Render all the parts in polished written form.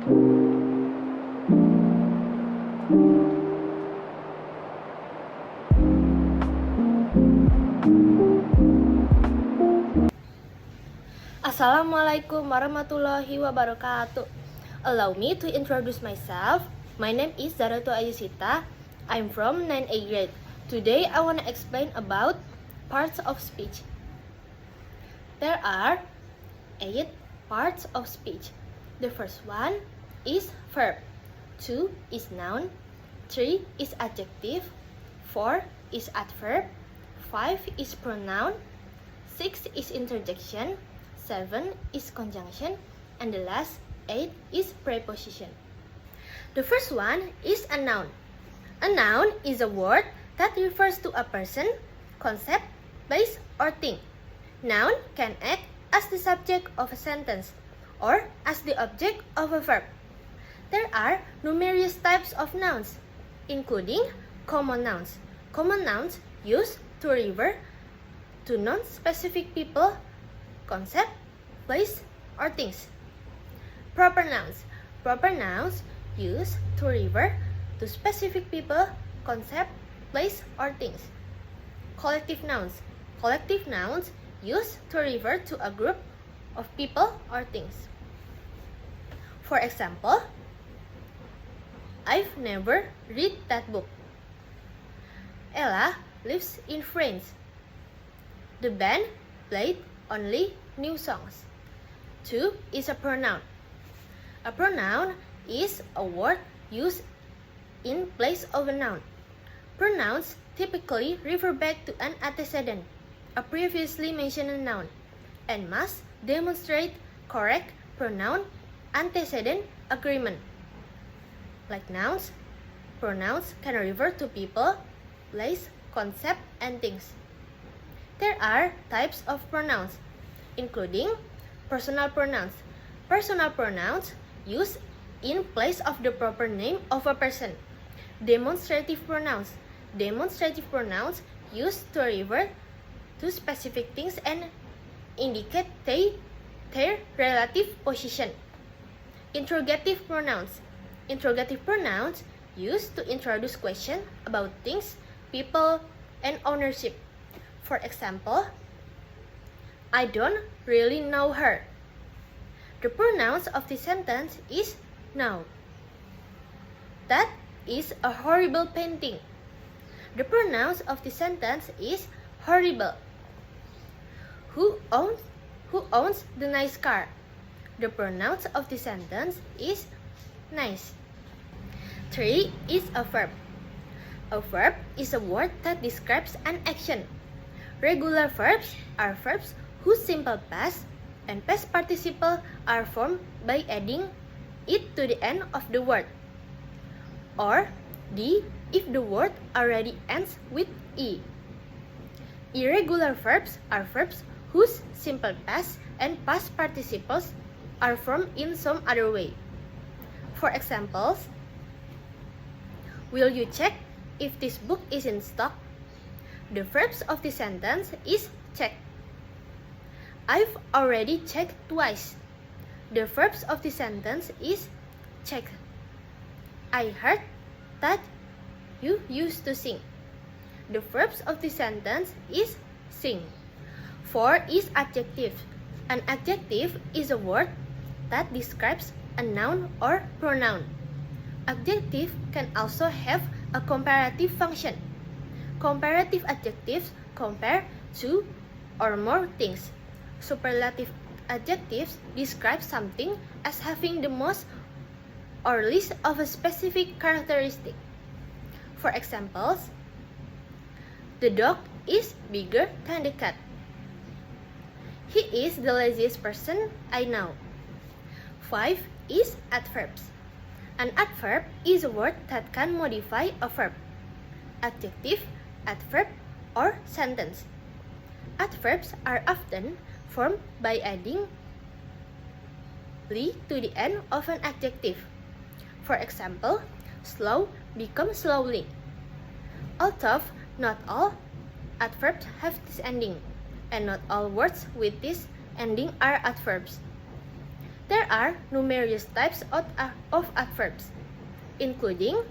Assalamualaikum warahmatullahi wabarakatuh. Allow me to introduce myself. My name is Zaratul Ayusita. I'm from 9A grade. Today I want to explain about parts of speech. There are 8 parts of speech. The first one is verb. 2 is noun. 3 is adjective. 4 is adverb. 5 is pronoun. 6 is interjection. 7 is conjunction, and the last 8 is preposition. The first one is a noun. A noun is a word that refers to a person, concept, place, or thing. Noun can act as the subject of a sentence or as the object of a verb. There are numerous types of nouns, including common nouns. Common nouns used to refer to non-specific people, concept, place, or things. Proper nouns. Proper nouns used to refer to specific people, concept, place, or things. Collective nouns. Collective nouns used to refer to a group of people or things. For example, I've never read that book. Ella lives in France. The band played only new songs. 2 is a pronoun. A pronoun is a word used in place of a noun. Pronouns typically refer back to an antecedent, a previously mentioned noun, and must demonstrate correct pronoun-antecedent agreement. Like nouns, pronouns can refer to people, place, concept, and things. There are types of pronouns, including personal pronouns. Personal pronouns used in place of the proper name of a person. Demonstrative pronouns. Demonstrative pronouns used to refer to specific things and indicate their relative position. Interrogative pronouns. Interrogative pronouns used to introduce questions about things, people, and ownership. For example, I don't really know her. The pronouns of this sentence is now. That is a horrible painting. The pronouns of this sentence is horrible. Who owns the nice car? The pronouns of this sentence is nice. 3 is a verb. A verb is a word that describes an action. Regular verbs are verbs whose simple past and past participle are formed by adding it to the end of the word, or D if the word already ends with E. Irregular verbs are verbs whose simple past and past participles are formed in some other way. For examples, will you check if this book is in stock? The verbs of the sentence is check. I've already checked twice. The verbs of the sentence is check. I heard that you used to sing. The verbs of the sentence is sing. 4 is adjective. An adjective is a word that describes a noun or pronoun. Adjective can also have a comparative function. Comparative adjectives compare two or more things. Superlative adjectives describe something as having the most or least of a specific characteristic. For examples, the dog is bigger than the cat. He is the laziest person I know. 5 is adverbs. An adverb is a word that can modify a verb, adjective, adverb, or sentence. Adverbs are often formed by adding "ly" to the end of an adjective. For example, slow becomes slowly. Although not all adverbs have this ending, and not all words with this ending are adverbs. There are numerous types of adverbs, including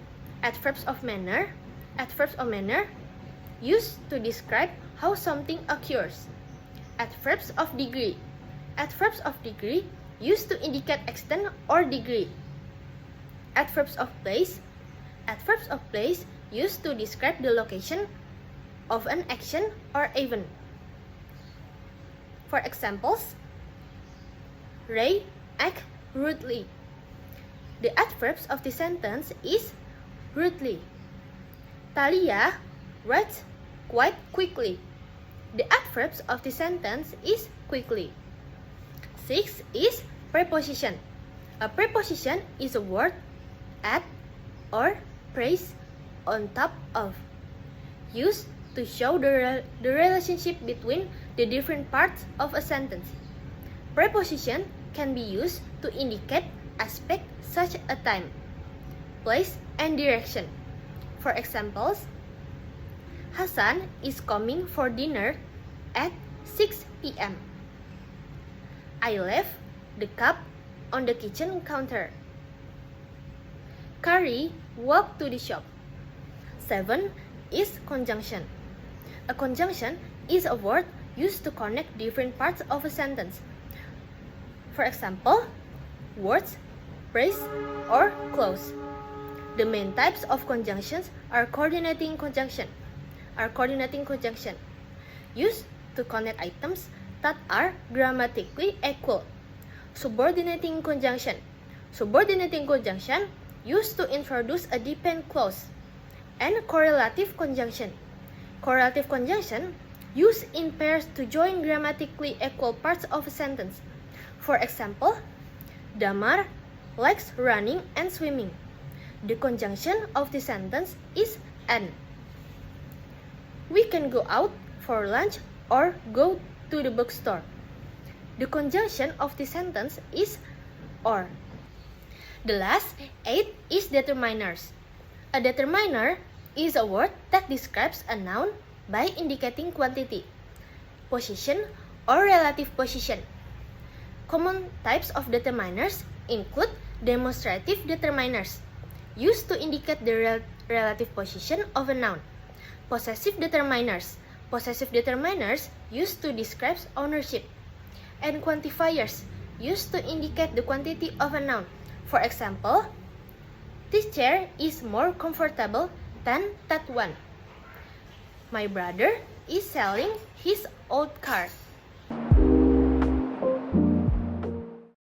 adverbs of manner used to describe how something occurs, adverbs of degree used to indicate extent or degree, adverbs of place used to describe the location of an action or event. For examples, Ray acted rudely. The adverbs of the sentence is rudely. Talia writes quite quickly. The adverbs of the sentence is quickly. 6 is preposition. A preposition is a word at or phrase on top of, used to show the relationship between the different parts of a sentence. Preposition can be used to indicate aspects such as time, place, and direction. For examples, Hasan is coming for dinner at 6 p.m. I left the cup on the kitchen counter. Carrie walked to the shop. 7 is conjunction. A conjunction is a word used to connect different parts of a sentence. For example, words, phrase, or clause. The main types of conjunctions are coordinating conjunction, used to connect items that are grammatically equal. Subordinating conjunction used to introduce a depend clause. And correlative conjunction used in pairs to join grammatically equal parts of a sentence. For example, Damar likes running and swimming. The conjunction of the sentence is and. We can go out for lunch or go to the bookstore. The conjunction of the sentence is or. The last 8 is determiners. A determiner is a word that describes a noun by indicating quantity, position, or relative position. Common types of determiners include demonstrative determiners, used to indicate the relative position of a noun. Possessive determiners used to describe ownership. And quantifiers, used to indicate the quantity of a noun. For example, this chair is more comfortable than that one. My brother is selling his old car.